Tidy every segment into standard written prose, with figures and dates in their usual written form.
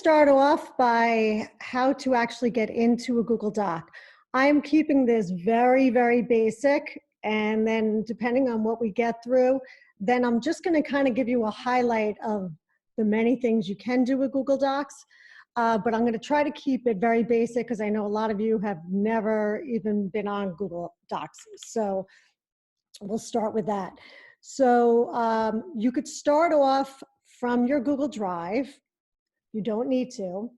start off by how to actually get into a Google Doc. I'm keeping this very, very basic, and then depending on what we get through, then I'm just going to kind of give you a highlight of the many things you can do with Google Docs. But I'm going to try to keep it very basic because I know a lot of you have never even been on Google Docs. So we'll start with that. So you could start off from your Google Drive. You don't need to.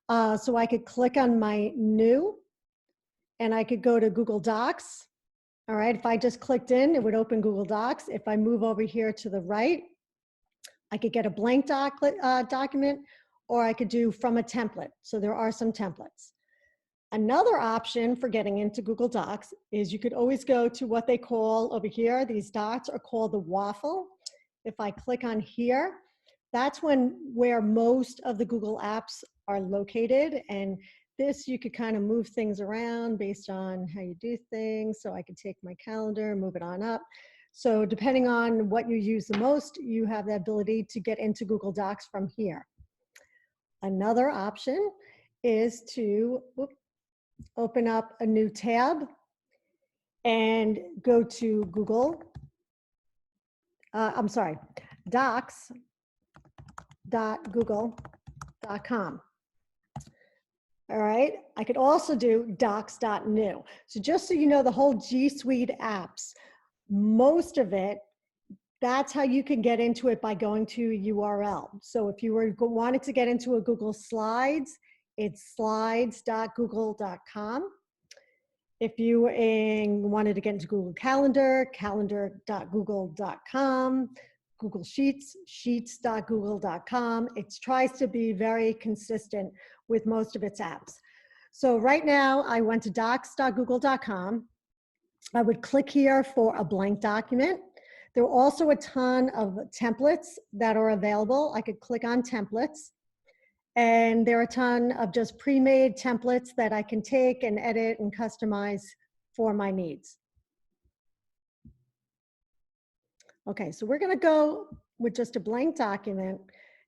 So I could click on my new and I could go to Google Docs. All right, if I just clicked in, it would open Google Docs. If I move over here to the right, I could get a blank document, or I could do from a template. So there are some templates. Another option for getting into Google Docs is you could always go to what they call over here, these dots are called the waffle. If I click on here, that's where most of the Google apps are located. And this, you could kind of move things around based on how you do things. So I could take my calendar, move it on up. So depending on what you use the most, you have the ability to get into Google Docs from here. Another option is to open up a new tab and go to docs.google.com. All right, I could also do docs.new. So just so you know, the whole G Suite apps, most of it, that's how you can get into it by going to URL. So if you wanted to get into a Google Slides, it's slides.google.com. If you wanted to get into Google Calendar, calendar.google.com. Google Sheets, sheets.google.com. It tries to be very consistent with most of its apps. So right now I went to docs.google.com. I would click here for a blank document. There are also a ton of templates that are available. I could click on templates. And there are a ton of just pre-made templates that I can take and edit and customize for my needs. Okay, so we're gonna go with just a blank document,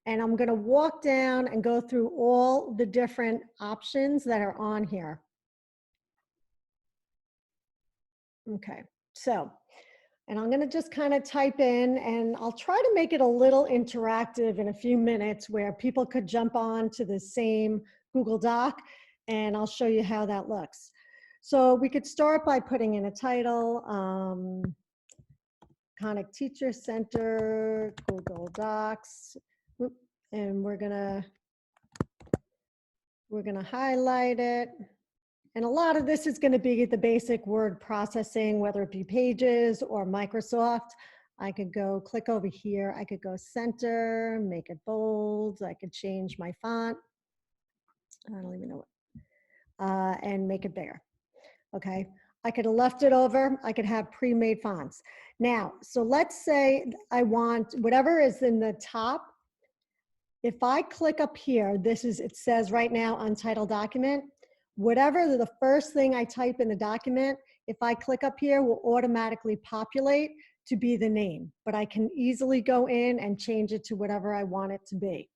and I'm gonna walk down and go through all the different options that are on here. Okay, so, and I'm gonna just kind of type in, and I'll try to make it a little interactive in a few minutes where people could jump on to the same Google Doc, and I'll show you how that looks. So we could start by putting in a title, Conic Teacher Center, Google Docs, and we're gonna highlight it. And a lot of this is gonna be the basic word processing, whether it be Pages or Microsoft. I could go click over here. I could go center, make it bold. I could change my font. I don't even know what, and make it bigger, okay? I could have left it over. I could have pre-made fonts. Now, so let's say I want whatever is in the top. If I click up here, it says right now untitled document. Whatever the first thing I type in the document, if I click up here, will automatically populate to be the name, but I can easily go in and change it to whatever I want it to be.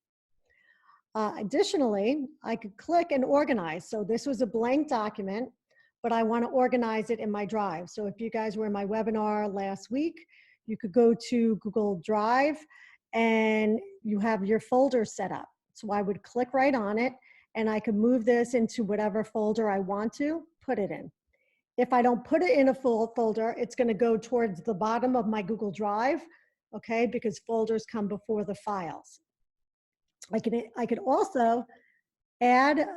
Additionally, I could click and organize. So this was a blank document, but I want to organize it in my Drive. So if you guys were in my webinar last week, you could go to Google Drive and you have your folder set up. So I would click right on it and I could move this into whatever folder I want to put it in. If I don't put it in a full folder, it's going to go towards the bottom of my Google Drive, okay, because folders come before the files. I could also add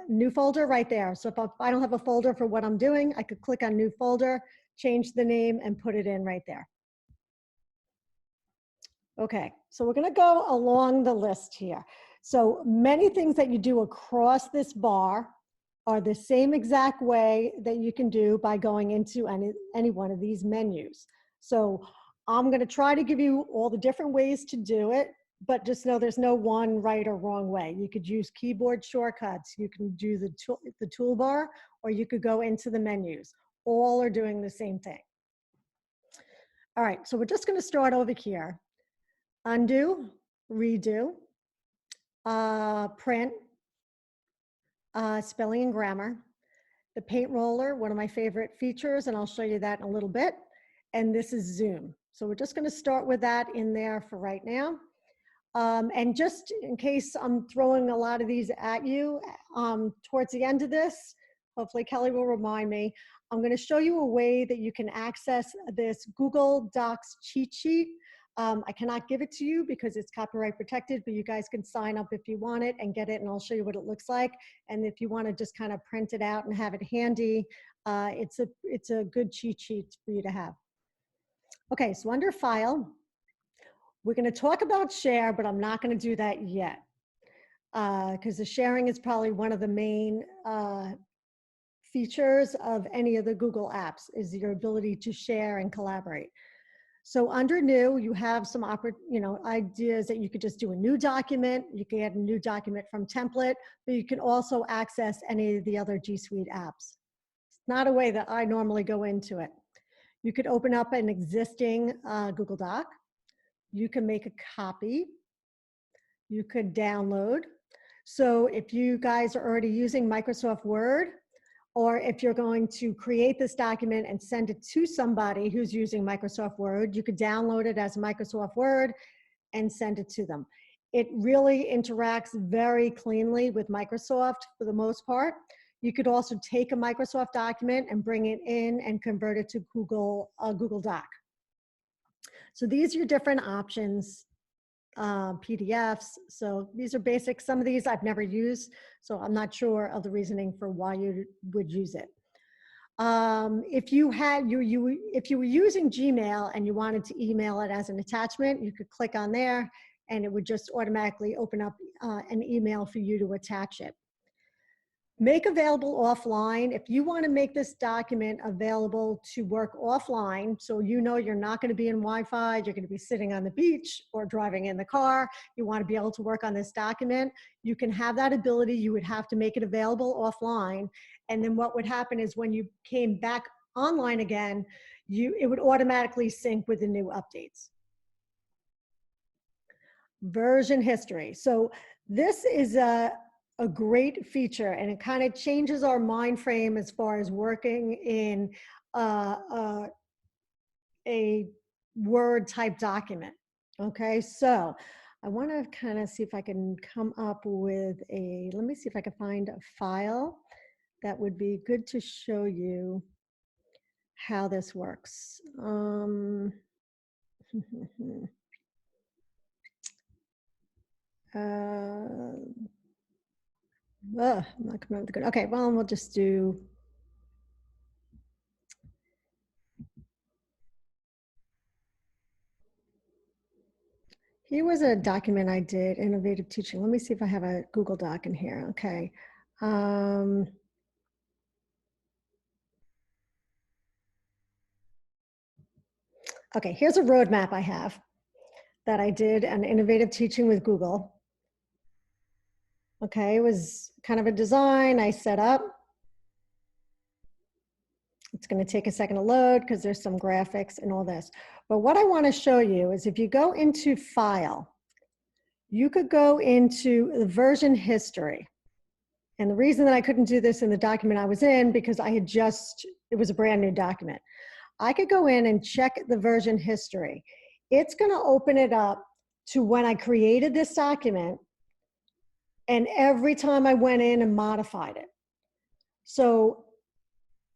new folder right there. So if I don't have a folder for what I'm doing, I could click on new folder, change the name, and put it in right there. Okay, so we're gonna go along the list here. So many things that you do across this bar are the same exact way that you can do by going into any one of these menus. So I'm gonna try to give you all the different ways to do it, but just know there's no one right or wrong way. You could use keyboard shortcuts, you can do the toolbar, or you could go into the menus. All are doing the same thing. All right, so we're just gonna start over here. Undo, redo. print, spelling and grammar, the paint roller, one of my favorite features, and I'll show you that in a little bit. And this is Zoom. So we're just going to start with that in there for right now. And just in case I'm throwing a lot of these at you, towards the end of this, hopefully Kelly will remind me, I'm going to show you a way that you can access this Google Docs cheat sheet. I cannot give it to you because it's copyright protected, but you guys can sign up if you want it and get it, and I'll show you what it looks like. And if you want to just kind of print it out and have it handy, it's a good cheat sheet for you to have. Okay, so under File, we're going to talk about share, but I'm not going to do that yet because the sharing is probably one of the main features of any of the Google apps is your ability to share and collaborate. So under New, you have some ideas that you could just do a new document. You can add a new document from template, but you can also access any of the other G Suite apps. It's not a way that I normally go into it. You could open up an existing Google Doc. You can make a copy. You could download. So if you guys are already using Microsoft Word, or if you're going to create this document and send it to somebody who's using Microsoft Word, you could download it as Microsoft Word and send it to them. It really interacts very cleanly with Microsoft for the most part. You could also take a Microsoft document and bring it in and convert it to Google Doc. So these are your different options. PDFs. So these are basic. Some of these I've never used, so I'm not sure of the reasoning for why you would use it. If you were using Gmail and you wanted to email it as an attachment, you could click on there and it would just automatically open up an email for you to attach it. Make available offline. If you want to make this document available to work offline, so you know you're not going to be in Wi-Fi, you're going to be sitting on the beach or driving in the car, you want to be able to work on this document, you can have that ability. You would have to make it available offline. And then what would happen is when you came back online again, it would automatically sync with the new updates. Version history. So this is a great feature, and it kind of changes our mind frame as far as working in a Word type document. Okay, so I want to kind of see if I can come up with let me see if I can find a file that would be good to show you how this works. I'm not coming up with good. Okay, well, we'll just do. Here was a document I did, Innovative Teaching. Let me see if I have a Google Doc in here. Okay. Okay, here's a roadmap I have that I did on Innovative Teaching with Google. Okay, it was kind of a design I set up. It's going to take a second to load because there's some graphics and all this. But what I want to show you is if you go into File, you could go into the version history. And the reason that I couldn't do this in the document I was in, because it was a brand new document. I could go in and check the version history. It's going to open it up to when I created this document and every time I went in and modified it. So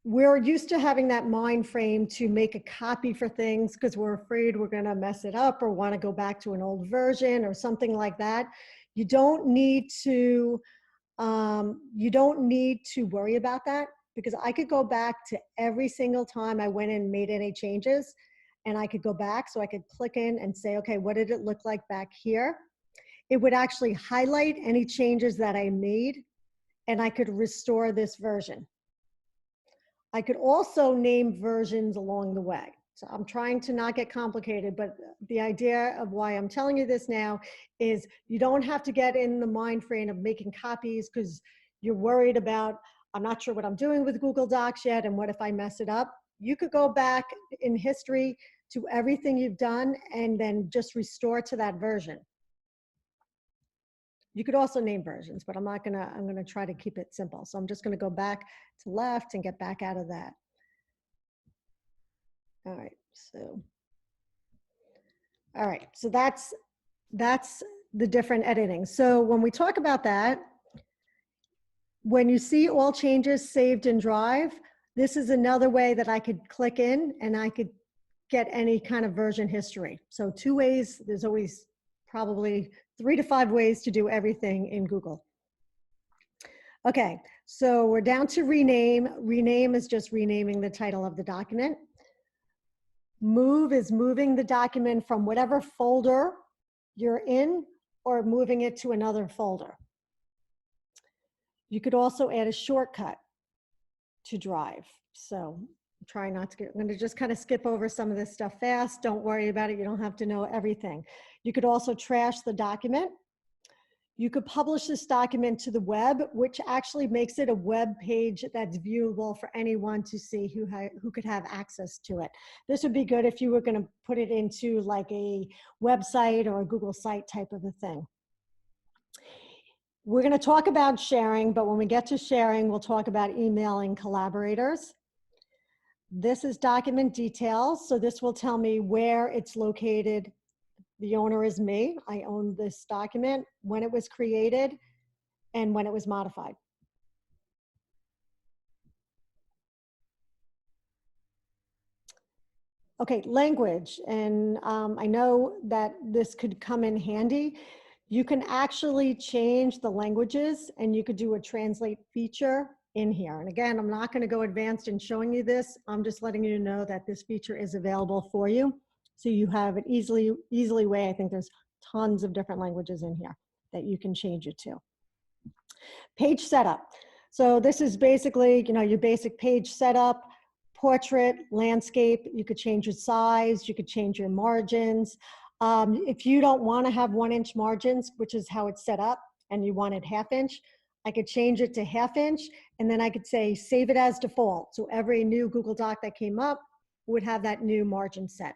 we're used to having that mind frame to make a copy for things because we're afraid we're going to mess it up or want to go back to an old version or something like that. You don't need to worry about that, because I could go back to every single time I went in and made any changes, and I could go back, so I could click in and say, okay, what did it look like back here? It would actually highlight any changes that I made, and I could restore this version. I could also name versions along the way. So I'm trying to not get complicated, but the idea of why I'm telling you this now is you don't have to get in the mind frame of making copies because you're worried about, I'm not sure what I'm doing with Google Docs yet, and what if I mess it up? You could go back in history to everything you've done and then just restore to that version. You could also name versions, but I'm gonna try to keep it simple. So I'm just gonna go back to left and get back out of that. All right, so that's the different editing. So when we talk about that, when you see all changes saved in Drive, this is another way that I could click in and I could get any kind of version history. So 2 ways, there's always probably 3 to 5 ways to do everything in Google. Okay, so we're down to rename. Rename is just renaming the title of the document. Move is moving the document from whatever folder you're in or moving it to another folder. You could also add a shortcut to Drive. So try not to get, I'm going to just kind of skip over some of this stuff fast. Don't worry about it. You don't have to know everything. You could also trash the document. You could publish this document to the web, which actually makes it a web page that's viewable for anyone to see who could have access to it. This would be good if you were going to put it into like a website or a Google site type of a thing. We're going to talk about sharing, but when we get to sharing, we'll talk about emailing collaborators. This is document details. So this will tell me where it's located. The owner is me. I own this document, when it was created, and when it was modified. Okay, language. And I know that this could come in handy. You can actually change the languages and you could do a translate feature in here. And again, I'm not going to go advanced in showing you this. I'm just letting you know that this feature is available for you. So you have an easily way. I think there's tons of different languages in here that you can change it to. Page setup. So this is basically, your basic page setup, portrait, landscape. You could change your size. You could change your margins. If you don't want to have 1-inch margins, which is how it's set up, and you wanted 1/2 inch, I could change it to 1/2 inch, and then I could say save it as default. So every new Google Doc that came up would have that new margin set.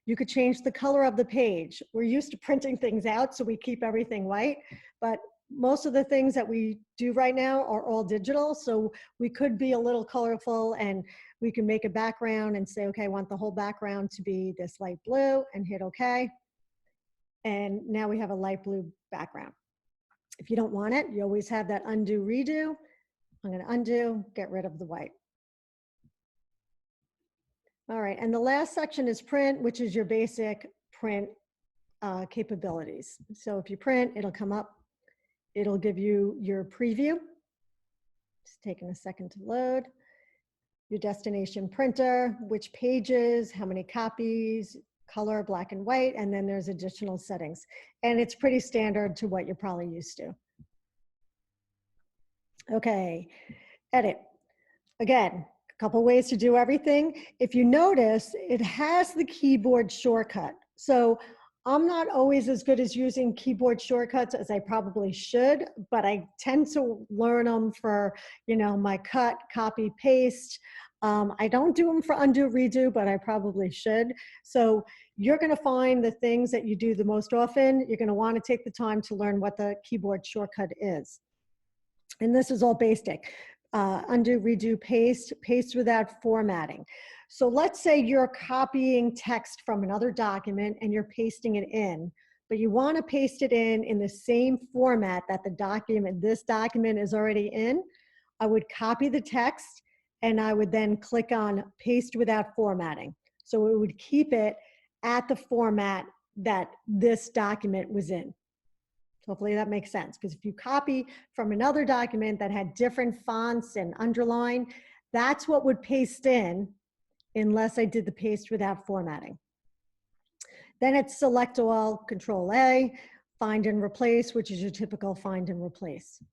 You could change the color of the page. We're used to printing things out, so we keep everything white, but most of the things that we do right now are all digital, so we could be a little colorful, and we can make a background and say, okay, I want the whole background to be this light blue, and hit okay. And now we have a light blue background. If you don't want it, you always have that undo redo. I'm going to undo, get rid of the white. All right, and the last section is print, which is your basic print capabilities. So if you print, it'll come up. It'll give you your preview. It's taking a second to load. Your destination printer, which pages, how many copies, color, black and white, and then there's additional settings. And it's pretty standard to what you're probably used to. Okay, edit. Again, a couple ways to do everything. If you notice, it has the keyboard shortcut. So I'm not always as good as using keyboard shortcuts as I probably should, but I tend to learn them for, my cut, copy, paste. I don't do them for undo, redo, but I probably should. So you're going to find the things that you do the most often. You're going to want to take the time to learn what the keyboard shortcut is. And this is all basic. Undo, redo, paste, paste without formatting. So let's say you're copying text from another document and you're pasting it in, but you want to paste it in the same format that this document is already in. I would copy the text and I would then click on paste without formatting. So it would keep it at the format that this document was in. Hopefully that makes sense, because if you copy from another document that had different fonts and underline, that's what would paste in unless I did the paste without formatting. Then it's select all, Control A, find and replace, which is your typical find and replace.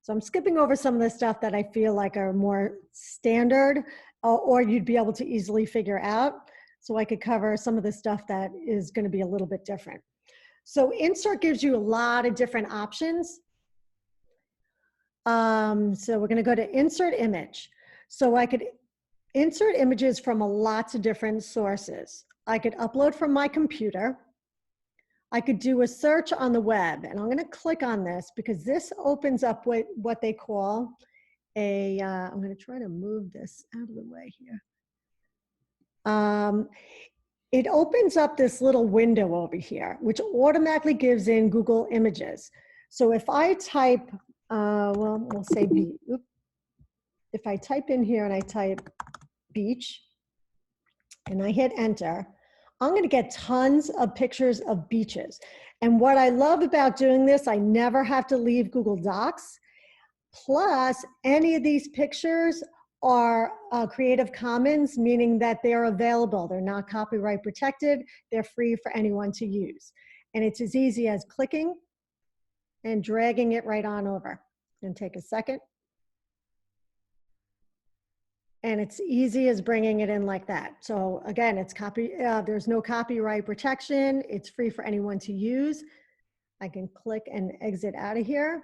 So I'm skipping over some of the stuff that I feel like are more standard or you'd be able to easily figure out. So I could cover some of the stuff that is going to be a little bit different. So insert gives you a lot of different options. So we're going to go to insert image. So I could insert images from lots of different sources. I could upload from my computer. I could do a search on the web, and I'm going to click on this because this opens up what they call a, I'm going to try to move this out of the way here. It opens up this little window over here, which automatically gives in Google Images. So if I type, well, we'll say beach. If I type in here and I type beach and I hit enter, I'm going to get tons of pictures of beaches. And what I love about doing this, I never have to leave Google Docs. Plus, any of these pictures are Creative Commons, meaning that they're available. They're not copyright protected. They're free for anyone to use. And it's as easy as clicking and dragging it right on over. And take a second. And it's easy as bringing it in like that. So again, it's there's no copyright protection. It's free for anyone to use. I can click and exit out of here.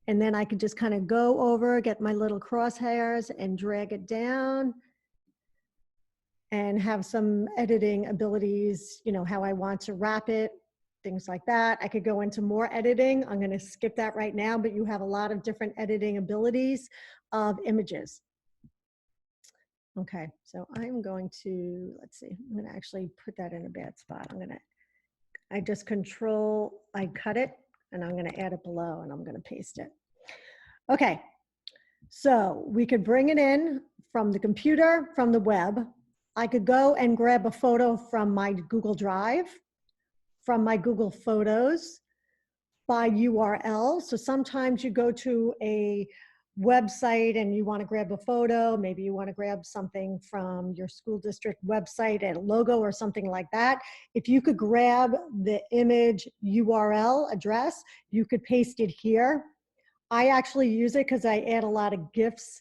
And then I can just kind of go over, get my little crosshairs and drag it down and have some editing abilities, you know, how I want to wrap it, things like that. I could go into more editing. I'm going to skip that right now, but you have a lot of different editing abilities of images. Okay, so I'm going to, let's see, I'm going to actually put that in a bad spot. I just I cut it, and I'm going to add it below, and I'm going to paste it. Okay, so we could bring it in from the computer, from the web. I could go and grab a photo from my Google Drive, from my Google Photos, by URL. So sometimes you go to a website and you want to grab a photo, maybe you want to grab something from your school district website, a logo or something like that. If you could grab the image URL address, you could paste it here. I actually use it because I add a lot of GIFs,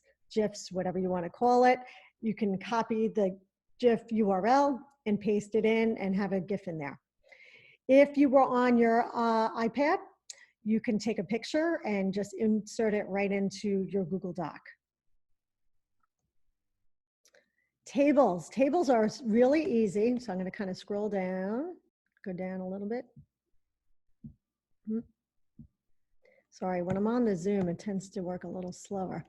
whatever you want to call it. You can copy the GIF URL and paste it in and have a GIF in there. If you were on your iPad, you can take a picture and just insert it right into your Google Doc. Tables. Tables are really easy. So I'm going to kind of scroll down, go down a little bit. Sorry, when I'm on the Zoom, it tends to work a little slower.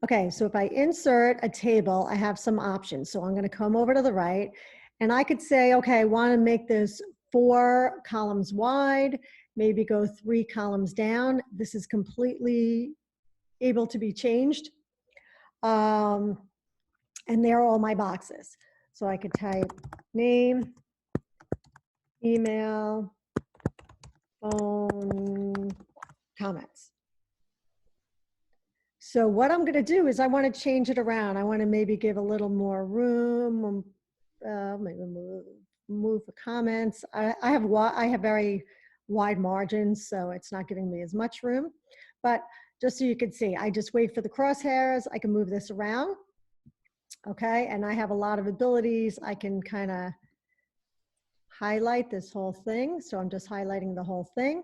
Okay, so if I insert a table, I have some options. So I'm going to come over to the right, and I could say, okay, I want to make this 4 columns wide, maybe go 3 columns down. This is completely able to be changed. And there are all my boxes. So I could type name, email, phone, comments. So what I'm going to do is I want to change it around. I want to maybe give a little more room, maybe move the comments. I have very wide margins, so it's not giving me as much room. But just so you can see, I just wait for the crosshairs. I can move this around. Okay, and I have a lot of abilities. I can kind of highlight this whole thing. So I'm just highlighting the whole thing.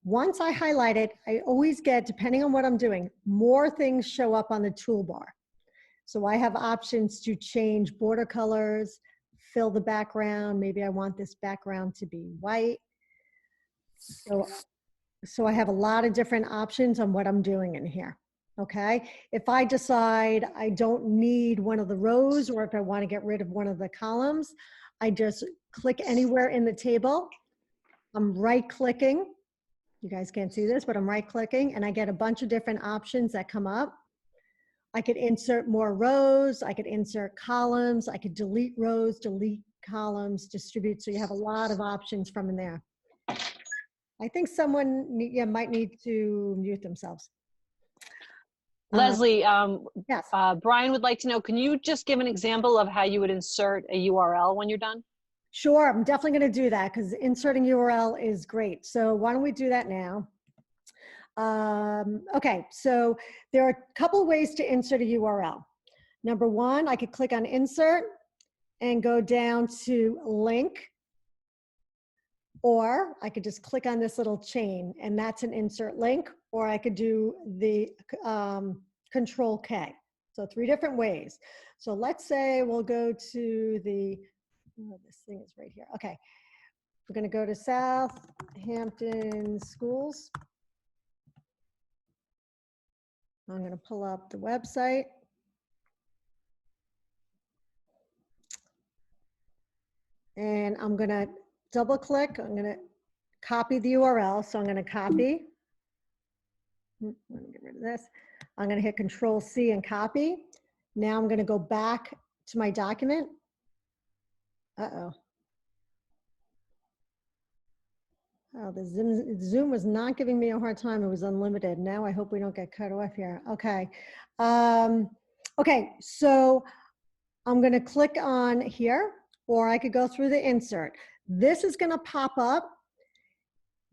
Once I highlight it, I always get, depending on what I'm doing, more things show up on the toolbar. So I have options to change border colors, fill the background. Maybe I want this background to be white. So I have a lot of different options on what I'm doing in here. Okay, if I decide I don't need one of the rows, or if I want to get rid of one of the columns, I just click anywhere in the table. I'm right clicking. You guys can't see this, but I'm right clicking and I get a bunch of different options that come up. I could insert more rows. I could insert columns. I could delete rows, delete columns, distribute. So you have a lot of options from in there. I think someone might need to mute themselves. Leslie, yes. Brian would like to know, can you just give an example of how you would insert a URL when you're done? Sure, I'm definitely going to do that because inserting URL is great. So why don't we do that now? Okay, so there are a couple of ways to insert a URL. Number one, I could click on insert and go down to link, or I could just click on this little chain and that's an insert link, or I could do the Control K. So 3 different ways. So let's say we'll go to the, oh, this thing is right here. Okay. We're going to go to Southampton Schools. I'm going to pull up the website. And I'm going to double click. I'm going to copy the URL. So I'm going to copy. Let me get rid of this. I'm going to hit Control C and copy. Now I'm going to go back to my document. Uh-oh. Oh, the Zoom was not giving me a hard time. It was unlimited. Now I hope we don't get cut off here. Okay. Okay, so I'm going to click on here, or I could go through the insert. This is going to pop up.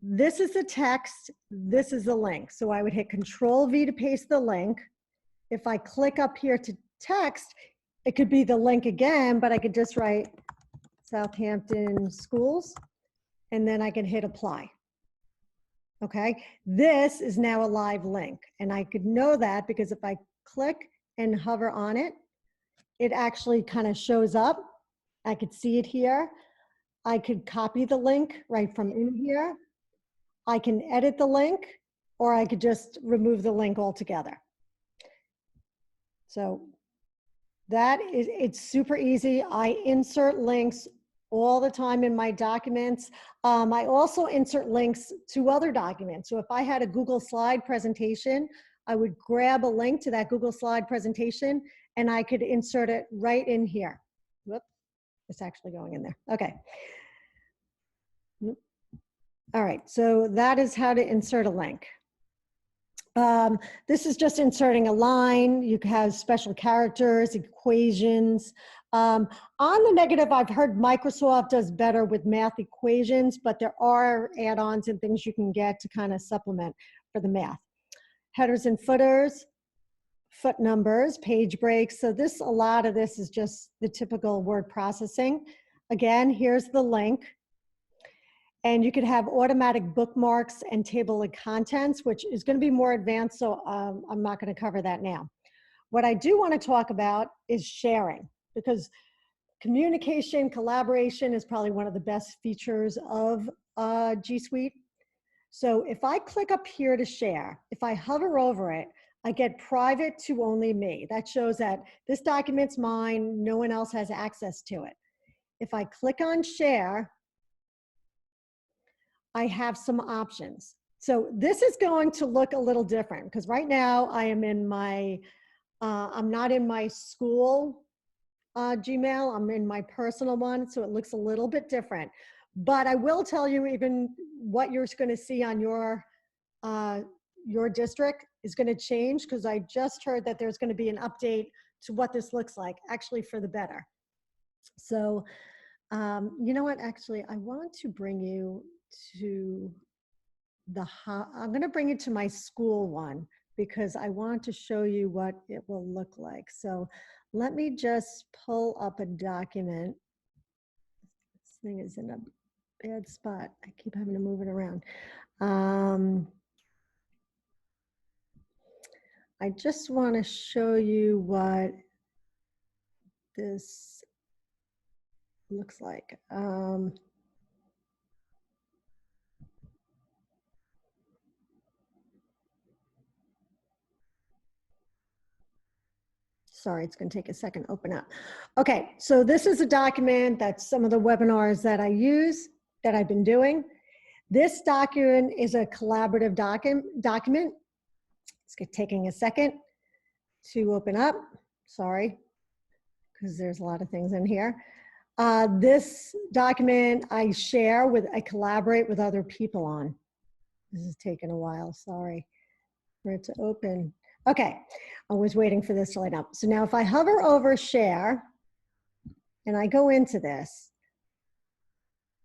This is the text. This is the link. So I would hit Control V to paste the link. If I click up here to text, it could be the link again, but I could just write Southampton Schools, and then I can hit apply. Okay, this is now a live link, and I could know that because if I click and hover on it, it actually kind of shows up. I could see it here. I could copy the link right from in here. I can edit the link, or I could just remove the link altogether. So that is, it's super easy. I insert links all the time in my documents. I also insert links to other documents. So if I had a Google slide presentation, I would grab a link to that Google slide presentation and I could insert it right in here. Whoop, it's actually going in there. Okay. All right, so that is how to insert a link. This is just inserting a line. You can have special characters, equations. On the negative, I've heard Microsoft does better with math equations, but there are add-ons and things you can get to kind of supplement for the math. Headers and footers, foot numbers, page breaks. So this, a lot of this is just the typical word processing. Again, here's the link. And you could have automatic bookmarks and table of contents, which is going to be more advanced, so I'm not going to cover that now. What I do want to talk about is sharing, because communication, collaboration is probably one of the best features of G Suite. So if I click up here to share, if I hover over it, I get private to only me. That shows that this document's mine, no one else has access to it. If I click on share, I have some options. So this is going to look a little different because right now I am in my, I'm not in my school Gmail, I'm in my personal one, so it looks a little bit different. But I will tell you even what you're going to see on your district is going to change, because I just heard that there's going to be an update to what this looks like, actually for the better. So you know what, actually, I want to bring you to the, I'm going to bring it to my school one because I want to show you what it will look like. So let me just pull up a document. This thing is in a bad spot. I keep having to move it around. I just want to show you what this looks like. Sorry, it's going to take a second to open up. Okay, so this is a document that's some of the webinars that I use, that I've been doing. This document is a collaborative document. It's taking a second to open up. Sorry, because there's a lot of things in here. This document I share with, I collaborate with other people on. This is taking a while, sorry for it to open. Okay, I was waiting for this to light up. So now if I hover over share and I go into this,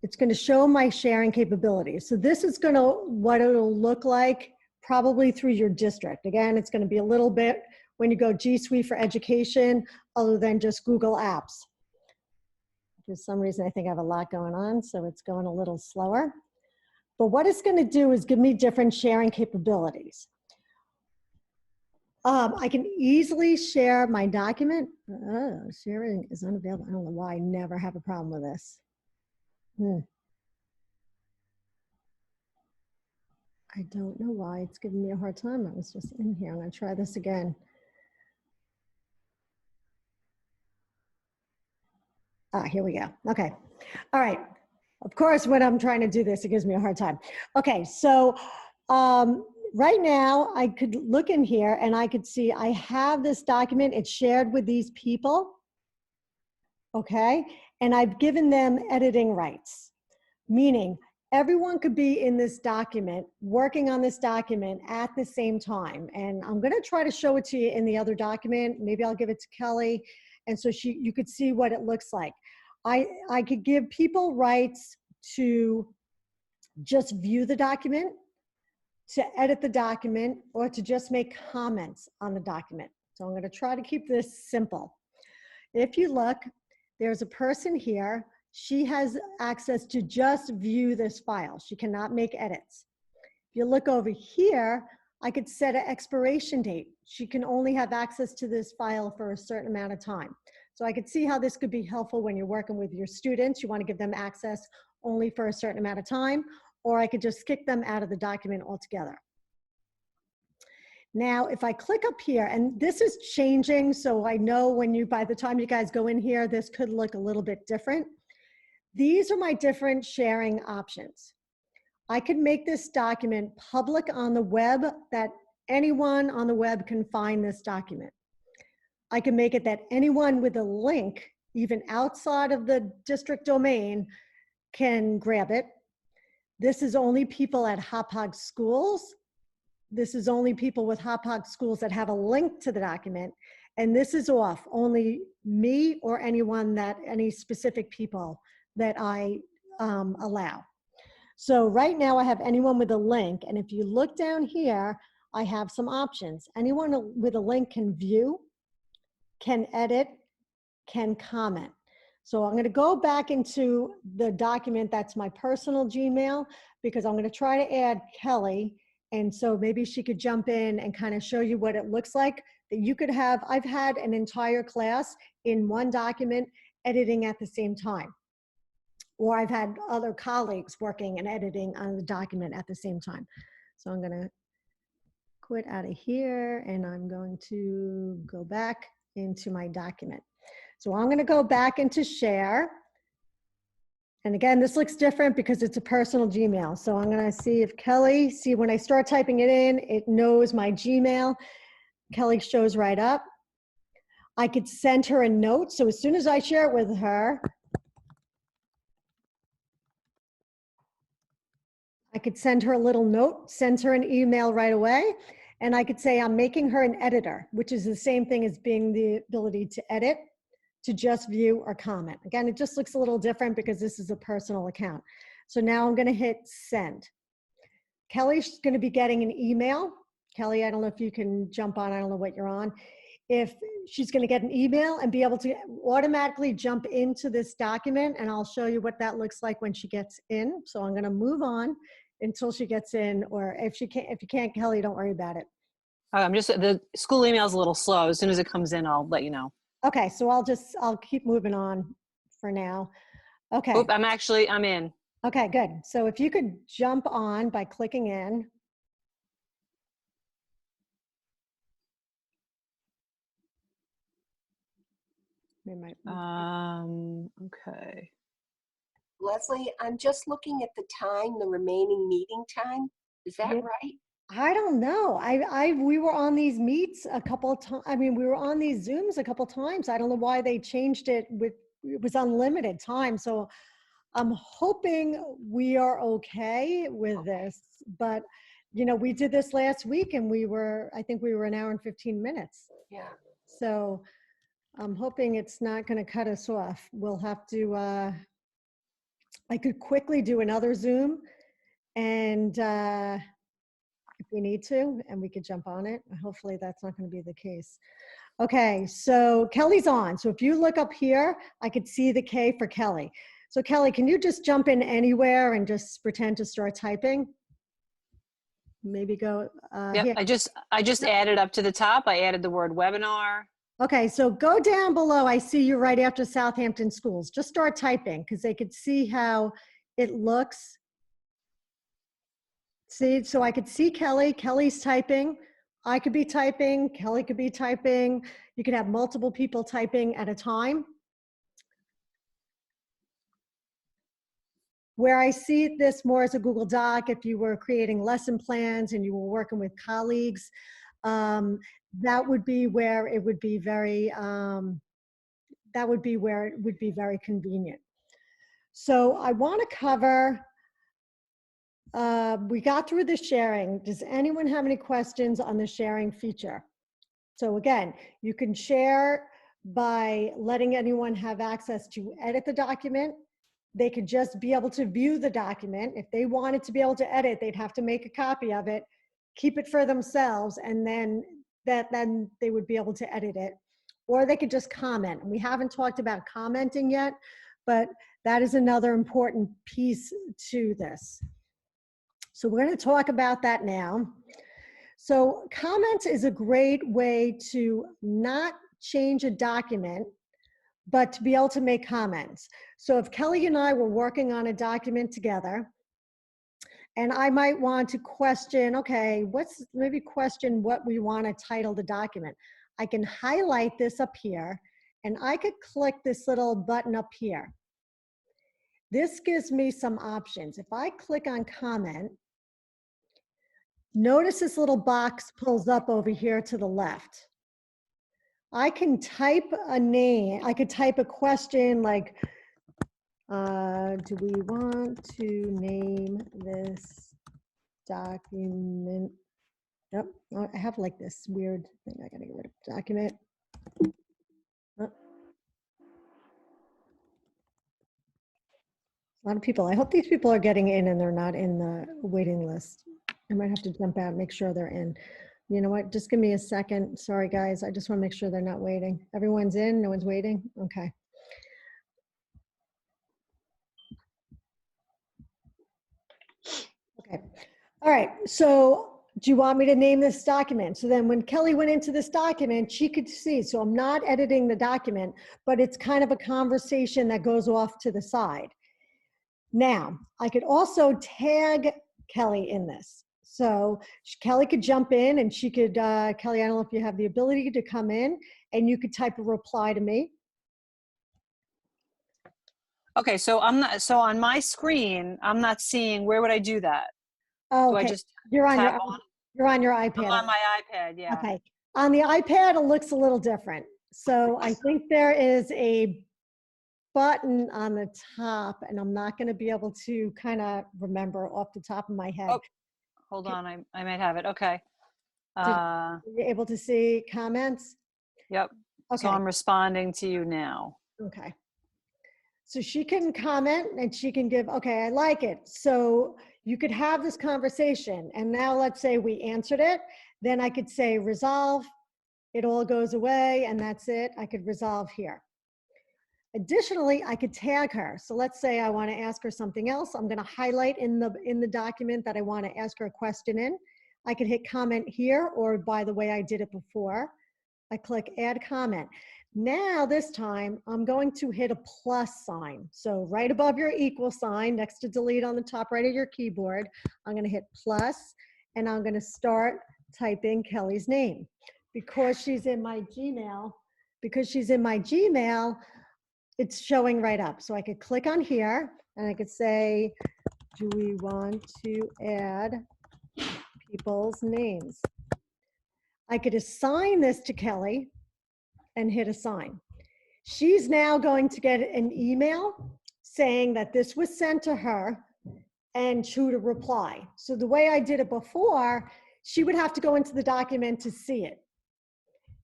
it's going to show my sharing capabilities. So this is going to, what it'll look like probably through your district. Again, it's going to be a little bit when you go G Suite for Education, other than just Google Apps. For some reason, I think I have a lot going on, so it's going a little slower. But what it's going to do is give me different sharing capabilities. I can easily share my document. Sharing is unavailable. I don't know why I never have a problem with this. I don't know why it's giving me a hard time. I was just in here. I'm going to try this again. Here we go. Okay. All right. Of course, when I'm trying to do this, it gives me a hard time. Okay. So right now I could look in here and I could see I have this document. It's shared with these people. Okay. And I've given them editing rights, meaning everyone could be in this document, working on this document at the same time. And I'm going to try to show it to you in the other document. Maybe I'll give it to Kelly. And so you could see what it looks like. I could give people rights to just view the document, to edit the document, or to just make comments on the document. So I'm going to try to keep this simple. If you look, there's a person here. She has access to just view this file. She cannot make edits. If you look over here, I could set an expiration date. She can only have access to this file for a certain amount of time. So I could see how this could be helpful when you're working with your students. You want to give them access only for a certain amount of time, or I could just kick them out of the document altogether. Now, if I click up here, and this is changing, so I know by the time you guys go in here, this could look a little bit different. These are my different sharing options. I could make this document public on the web, that anyone on the web can find this document. I can make it that anyone with a link, even outside of the district domain, can grab it. This is only people at Hauppauge schools. This is only people with Hauppauge schools that have a link to the document. And this is off, only me or any specific people that I allow. So right now I have anyone with a link. And if you look down here, I have some options. Anyone with a link can view, can edit, can comment. So I'm going to go back into the document that's my personal Gmail, because I'm going to try to add Kelly. And so maybe she could jump in and kind of show you what it looks like that you could have. I've had an entire class in one document editing at the same time. Or I've had other colleagues working and editing on the document at the same time. So I'm going to quit out of here and I'm going to go back into my document. So I'm going to go back into share. And again, this looks different because it's a personal Gmail. So I'm going to see if Kelly, when I start typing it in, it knows my Gmail. Kelly shows right up. I could send her a note. So as soon as I share it with her, I could send her a little note, send her an email right away. And I could say, I'm making her an editor, which is the same thing as being the ability to edit, to just view or comment. Again, it just looks a little different because this is a personal account. So now I'm going to hit send. Kelly's going to be getting an email. Kelly, I don't know if you can jump on. I don't know what you're on. If she's going to get an email and be able to automatically jump into this document, and I'll show you what that looks like when she gets in. So I'm going to move on until she gets in, or if you can't, Kelly, don't worry about it. The school email is a little slow. As soon as it comes in, I'll let you know. Okay, so I'll keep moving on for now. Okay. Oop, I'm in. Okay, good. So if you could jump on by clicking in. Okay. Leslie, I'm just looking at the time, the remaining meeting time. Is that right? I don't know. We were on these meets a couple of times. I mean, we were on these Zooms a couple of times. I don't know why they changed it. It was unlimited time. So I'm hoping we are okay with this. But, we did this last week and I think we were an hour and 15 minutes. Yeah. So I'm hoping it's not going to cut us off. We'll have to, I could quickly do another Zoom and if we need to, and we could jump on it. Hopefully that's not going to be the case. Okay, so Kelly's on. So if you look up here, I could see the K for Kelly. So Kelly, can you just jump in anywhere and just pretend to start typing? Maybe go Yep, here. I just added up to the top. I added the word webinar. Okay, so go down below. I see you right after Southampton Schools. Just start typing because they could see how it looks. See, so I could see Kelly. Kelly's typing. I could be typing. Kelly could be typing. You could have multiple people typing at a time. Where I see this more as a Google Doc, if you were creating lesson plans and you were working with colleagues, that would be where it would be very, that would be where it would be very convenient. So I want to cover, we got through the sharing. Does anyone have any questions on the sharing feature? So again, you can share by letting anyone have access to edit the document. They could just be able to view the document. If they wanted to be able to edit, they'd have to make a copy of it, keep it for themselves, and then they would be able to edit it. Or they could just comment. And we haven't talked about commenting yet, but that is another important piece to this. So we're going to talk about that now. So comments is a great way to not change a document, but to be able to make comments. So if Kelly and I were working on a document together, and I might want to question, okay, maybe question what we want to title the document. I can highlight this up here, and I could click this little button up here. This gives me some options. If I click on comment, notice this little box pulls up over here to the left. I can type a name. I could type a question like, do we want to name this document? Yep, I have like this weird thing. I gotta get rid of document. Oh. A lot of people. I hope these people are getting in and they're not in the waiting list. I might have to jump out and make sure they're in. You know what? Just give me a second. Sorry, guys. I just want to make sure they're not waiting. Everyone's in? No one's waiting? Okay. Okay. All right. So do you want me to name this document? So then when Kelly went into this document, she could see. So I'm not editing the document, but it's kind of a conversation that goes off to the side. Now, I could also tag Kelly in this. So Kelly could jump in and she could, Kelly, I don't know if you have the ability to come in and you could type a reply to me. Okay, so on my screen, I'm not seeing, where would I do that? Oh, Do I okay. just You're on tap your, on? you're on your I'm iPad. on my iPad, yeah. Okay. On the iPad, it looks a little different. So I think there is a button on the top, and I'm not going to be able to kind of remember off the top of my head. Oh, hold on, I might have it. Okay. Are you able to see comments? Yep. Okay. So I'm responding to you now. Okay. So she can comment and she can give, okay, I like it. So you could have this conversation, and now let's say we answered it. Then I could say resolve, it all goes away, and that's it. I could resolve here. Additionally, I could tag her. So let's say I want to ask her something else. I'm going to highlight in the document that I want to ask her a question in. I could hit comment here, or by the way I did it before, I click add comment. Now this time I'm going to hit a plus sign. So right above your equal sign, next to delete on the top right of your keyboard, I'm going to hit plus, and I'm going to start typing Kelly's name. Because she's in my Gmail, it's showing right up. So I could click on here and I could say, do we want to add people's names? I could assign this to Kelly and hit assign. She's now going to get an email saying that this was sent to her and to reply. So the way I did it before, she would have to go into the document to see it.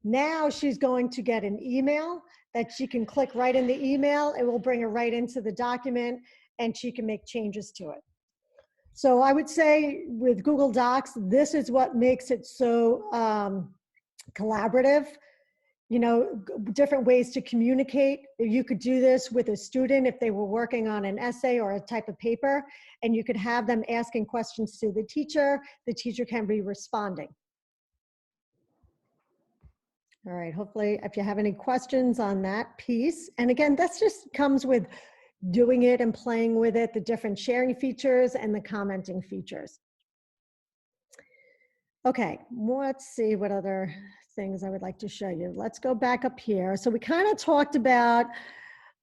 Now she's going to get an email that she can click right in the email. It will bring her right into the document and she can make changes to it. So I would say with Google Docs, this is what makes it so collaborative. You know, different ways to communicate. You could do this with a student if they were working on an essay or a type of paper, and you could have them asking questions to the teacher can be responding. All right, hopefully if you have any questions on that piece, and again, that's just comes with doing it and playing with it, the different sharing features and the commenting features. Okay, let's see what other things I would like to show you. Let's go back up here. So we kind of talked about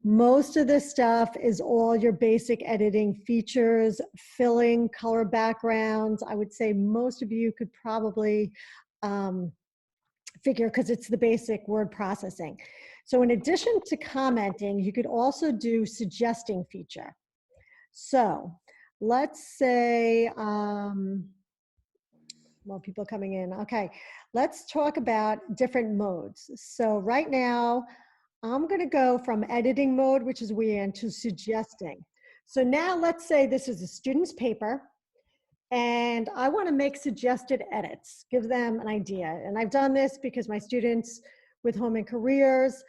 most of this stuff is all your basic editing features, filling, color backgrounds. I would say most of you could probably figure because it's the basic word processing. So in addition to commenting, you could also do suggesting feature. So let's say, more people coming in. Okay, let's talk about different modes. So right now, I'm going to go from editing mode, which is weird, to suggesting. So now let's say this is a student's paper and I want to make suggested edits, give them an idea. And I've done this because my students with home and careers,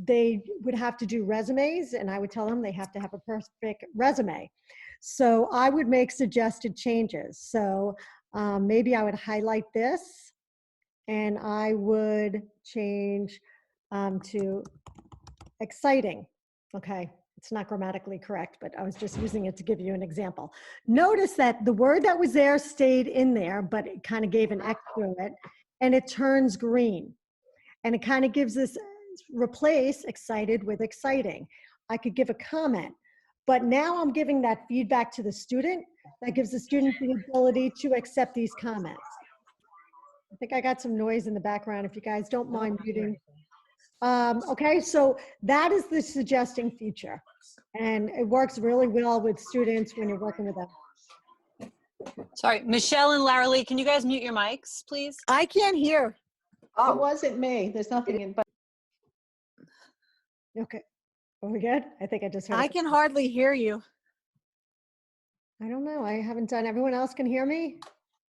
they would have to do resumes and I would tell them they have to have a perfect resume. So I would make suggested changes. So maybe I would highlight this and I would change to exciting. Okay, it's not grammatically correct, but I was just using it to give you an example. Notice that the word that was there stayed in there, but it kind of gave an X through it, and it turns green. And it kind of gives this, replace excited with exciting. I could give a comment, but now I'm giving that feedback to the student. That gives the student the ability to accept these comments. I think I got some noise in the background. If you guys don't mind muting. Okay, so that is the suggesting feature. And it works really well with students when you're working with them. Sorry, Michelle and Lara Lee, can you guys mute your mics, please? I can't hear. It Oh, wasn't me. There's nothing in, but Okay, are we good? I think I just heard. I can hardly hear you. I don't know. I haven't done. Everyone else can hear me?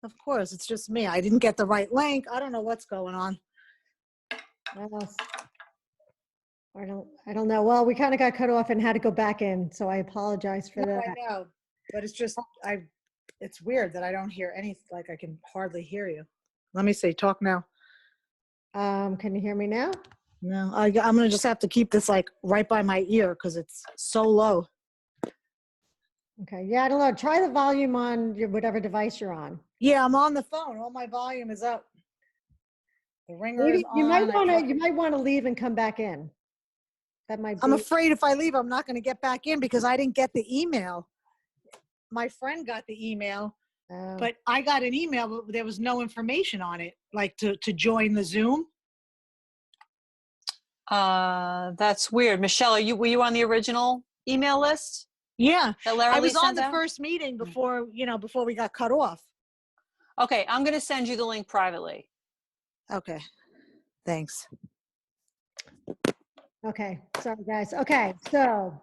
Of course, it's just me. I didn't get the right link. I don't know what's going on. Well, I don't know. Well, we kind of got cut off and had to go back in, so I apologize for No, that. I know, but it's just it's weird that I don't hear anything. Like I can hardly hear you. Let me see. Talk now. Can you hear me now? No, I'm gonna just have to keep this like right by my ear because it's so low. Okay. Yeah, I don't know. Try the volume on your whatever device you're on. Yeah, I'm on the phone. All my volume is up. The ringer Maybe is you might on. want to. You might want to leave and come back in. That might be. I'm afraid if I leave, I'm not going to get back in because I didn't get the email. My friend got the email, but I got an email, but there was no information on it, like to join the Zoom. That's weird. Michelle, were you on the original email list Yeah, that Lara I Lee was on sent the out? first meeting before we got cut off. Okay, I'm going to send you the link privately. Okay, thanks. Okay, sorry guys. Okay, so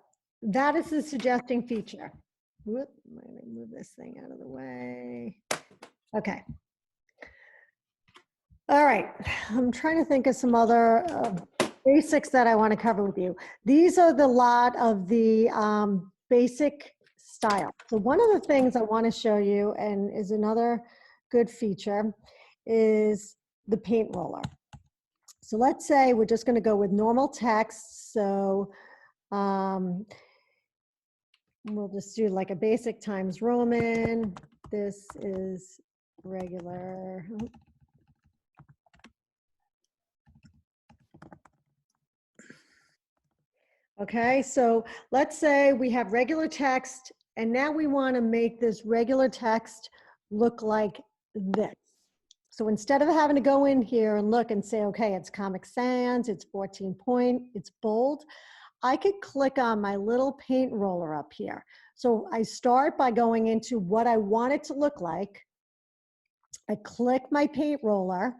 that is the suggesting feature. Whoop, let me move this thing out of the way. Okay. All right, I'm trying to think of some other basics that I want to cover with you. These are the lot of the basic style. So one of the things I want to show you, and is another good feature, is the paint roller. So let's say we're just going to go with normal text. So we'll just do like a basic Times Roman. This is regular. Okay, so let's say we have regular text and now we want to make this regular text look like this. So instead of having to go in here and look and say, okay, it's Comic Sans, it's 14 point, it's bold, I could click on my little paint roller up here. So I start by going into what I want it to look like. I click my paint roller,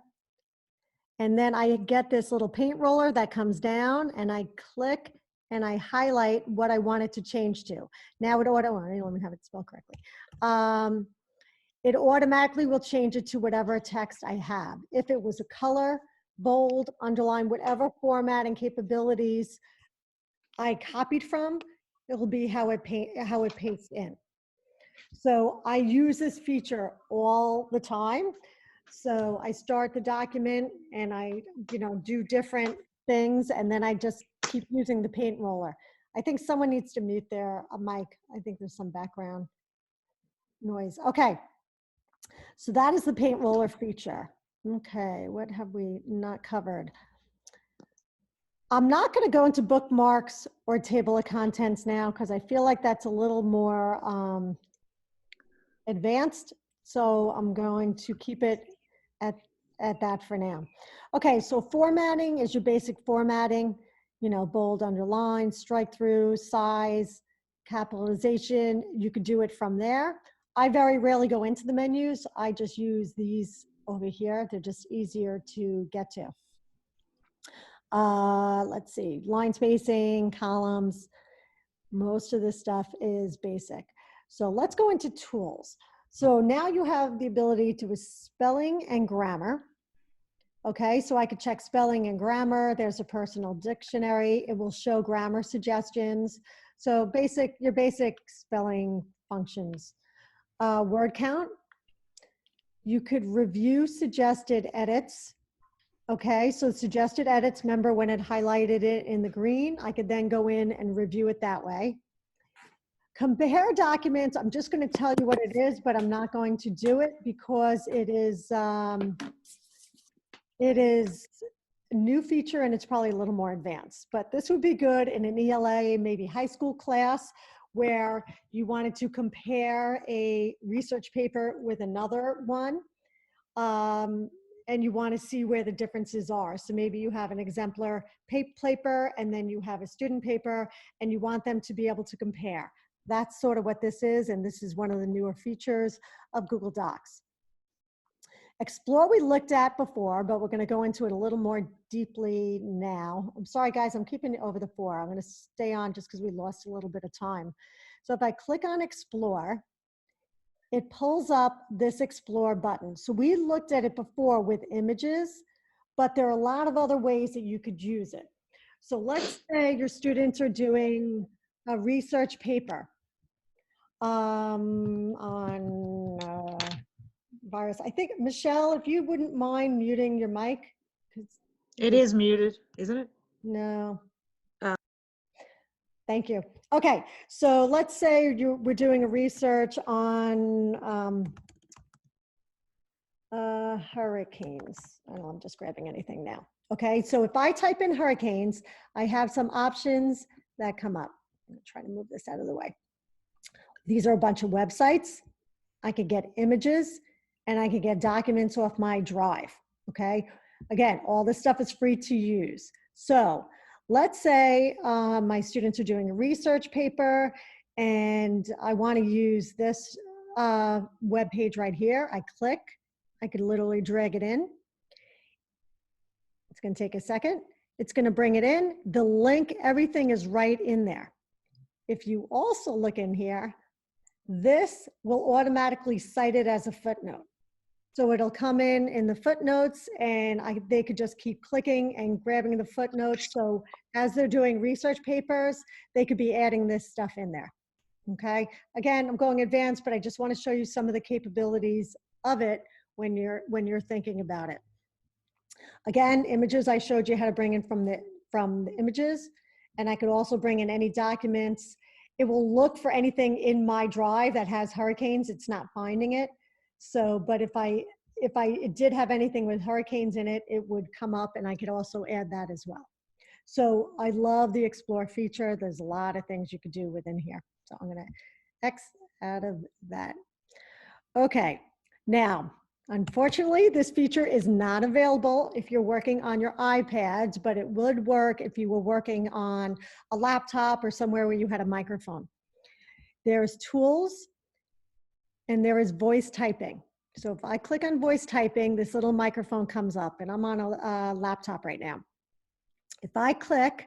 and then I get this little paint roller that comes down, and I click and I highlight what I want it to change to. Now it let me have it spelled correctly. It automatically will change it to whatever text I have. If it was a color, bold, underline, whatever format and capabilities I copied from, it will be how it pastes in. So I use this feature all the time. So I start the document and I, do different things, and then I just keep using the paint roller. I think someone needs to mute their mic. I think there's some background noise. Okay. So that is the paint roller feature. Okay, what have we not covered? I'm not going to go into bookmarks or table of contents now because I feel like that's a little more advanced. So I'm going to keep it at that for now. Okay, so formatting is your basic formatting, you know, bold, underline, strike through, size, capitalization. You could do it from there. I very rarely go into the menus. I just use these over here. They're just easier to get to. Let's see, line spacing, columns. Most of this stuff is basic. So let's go into tools. So now you have the ability to spelling and grammar. Okay, so I could check spelling and grammar. There's a personal dictionary. It will show grammar suggestions. So your basic spelling functions. Word count. You could review suggested edits. Okay, so suggested edits, remember when it highlighted it in the green, I could then go in and review it that way. Compare documents, I'm just going to tell you what it is, but I'm not going to do it because it is a new feature and it's probably a little more advanced. But this would be good in an ELA, maybe high school class, where you wanted to compare a research paper with another one. And you want to see where the differences are. So maybe you have an exemplar paper and then you have a student paper and you want them to be able to compare. That's sort of what this is, and this is one of the newer features of Google Docs. Explore we looked at before, but we're going to go into it a little more deeply now. I'm sorry, guys, I'm keeping it over the 4. I'm going to stay on just because we lost a little bit of time. So if I click on Explore, it pulls up this Explore button. So we looked at it before with images, but there are a lot of other ways that you could use it. So let's say your students are doing a research paper on virus. I think, Michelle, if you wouldn't mind muting your mic. It is muted, isn't it? No. Thank you. Okay, so let's say we're doing a research on hurricanes. I don't know, I'm just grabbing anything now. Okay, so if I type in hurricanes, I have some options that come up. I'm gonna try to move this out of the way. These are a bunch of websites. I could get images and I could get documents off my drive. Okay, again, all this stuff is free to use. So let's say my students are doing a research paper and I want to use this web page right here. I click, I could literally drag it in. It's going to take a second. It's going to bring it in. The link, everything is right in there. If you also look in here, this will automatically cite it as a footnote. So it'll come in the footnotes and they could just keep clicking and grabbing the footnotes. So as they're doing research papers, they could be adding this stuff in there. Okay. Again, I'm going advanced, but I just want to show you some of the capabilities of it when you're thinking about it. Again, images, I showed you how to bring in from the images, and I could also bring in any documents. It will look for anything in my drive that has hurricanes. It's not finding it. So, but if I did have anything with hurricanes in it, it would come up and I could also add that as well. So I love the Explore feature. There's a lot of things you could do within here. So I'm gonna X out of that. Okay, now, unfortunately, this feature is not available if you're working on your iPads, but it would work if you were working on a laptop or somewhere where you had a microphone. There's tools and there is voice typing. So if I click on voice typing, this little microphone comes up and I'm on a laptop right now. If I click,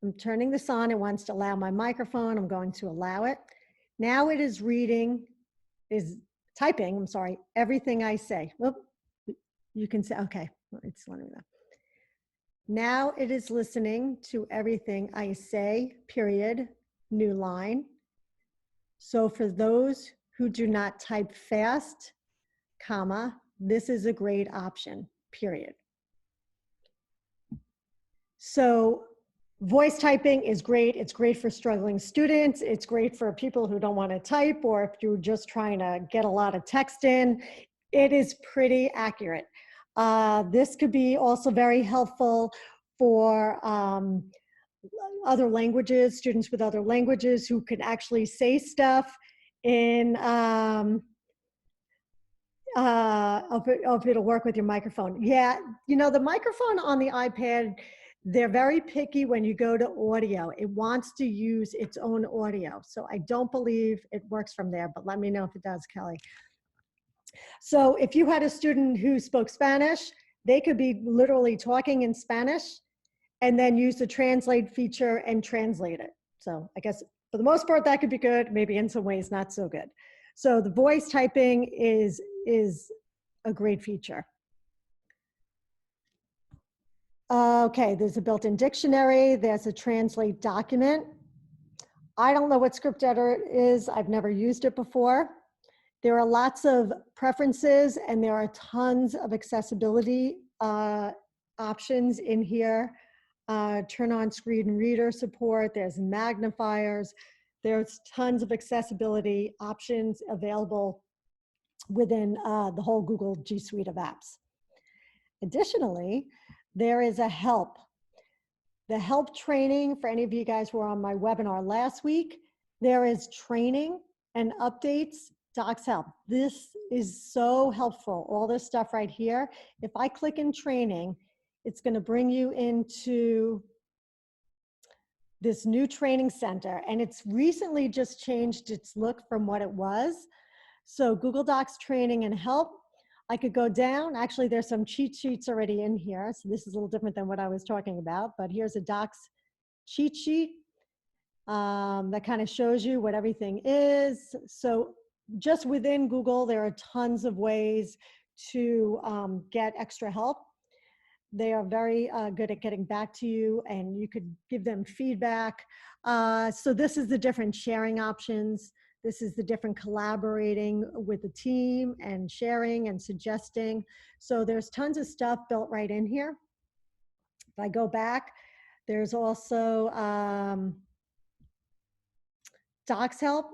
I'm turning this on, it wants to allow my microphone, I'm going to allow it. Now it is typing, I'm sorry, everything I say. Whoop, you can say, okay, it's letting me know. Now it is listening to everything I say, period, new line. So for those who do not type fast, comma, this is a great option, period. So Voice typing is great. It's great for struggling students. It's great for people who don't want to type, or if you're just trying to get a lot of text in. It is pretty accurate. This could be also very helpful for other languages, students with other languages who can actually say stuff in, if it'll work with your microphone. Yeah, you know, the microphone on the iPad, they're very picky when you go to audio. It wants to use its own audio. So I don't believe it works from there, but let me know if it does, Kelly. So if you had a student who spoke Spanish, they could be literally talking in Spanish and then use the translate feature and translate it. So I guess for the most part, that could be good. Maybe in some ways, not so good. So the voice typing is a great feature. Okay, there's a built-in dictionary. There's a translate document. I don't know what script editor is. I've never used it before. There are lots of preferences and there are tons of accessibility options in here. Turn on screen reader support. There's magnifiers. There's tons of accessibility options available within the whole Google G Suite of apps. Additionally, there is a help. The help training, for any of you guys who were on my webinar last week, there is training and updates, Docs Help. This is so helpful, all this stuff right here. If I click in training, it's gonna bring you into this new training center, and it's recently just changed its look from what it was. So Google Docs training and help. I could go down. Actually, there's some cheat sheets already in here. So this is a little different than what I was talking about, but here's a Docs cheat sheet that kind of shows you what everything is. So just within Google, there are tons of ways to get extra help. They are very good at getting back to you, and you could give them feedback. So this is the different sharing options. This is the different collaborating with the team and sharing and suggesting. So there's tons of stuff built right in here. If I go back, there's also Docs Help,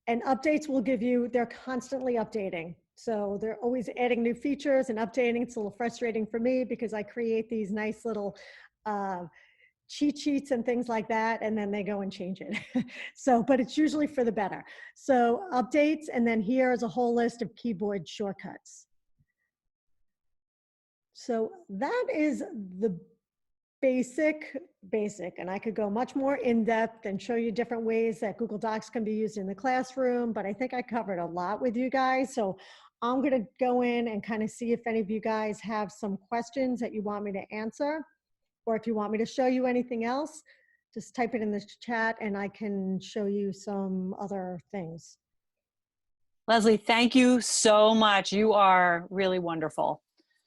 and updates will give you, they're constantly updating. So they're always adding new features and updating. It's a little frustrating for me because I create these nice little cheat sheets and things like that, and then they go and change it. So, but it's usually for the better. So updates, and then here is a whole list of keyboard shortcuts. So that is the basic, and I could go much more in depth and show you different ways that Google Docs can be used in the classroom, but I think I covered a lot with you guys. So I'm gonna go in and kind of see if any of you guys have some questions that you want me to answer, or if you want me to show you anything else, just type it in the chat and I can show you some other things. Leslie, thank you so much. You are really wonderful.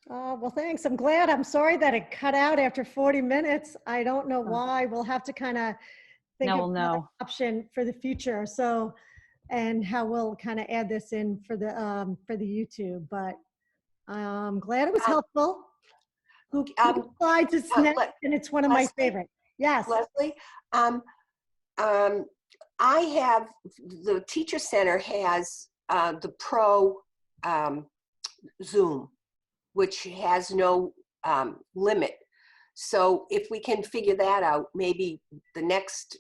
Well, thanks. I'm glad. I'm sorry that it cut out after 40 minutes. I don't know why. We'll have to kind of think of another option for the future. So, and how we'll kind of add this in for the YouTube. But I'm glad it was helpful. Google Slides is next, and it's one of my favorites. Yes. Leslie, I have, the Teacher Center has the Pro Zoom, which has no limit. So if we can figure that out, maybe the next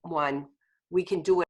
one, we can do it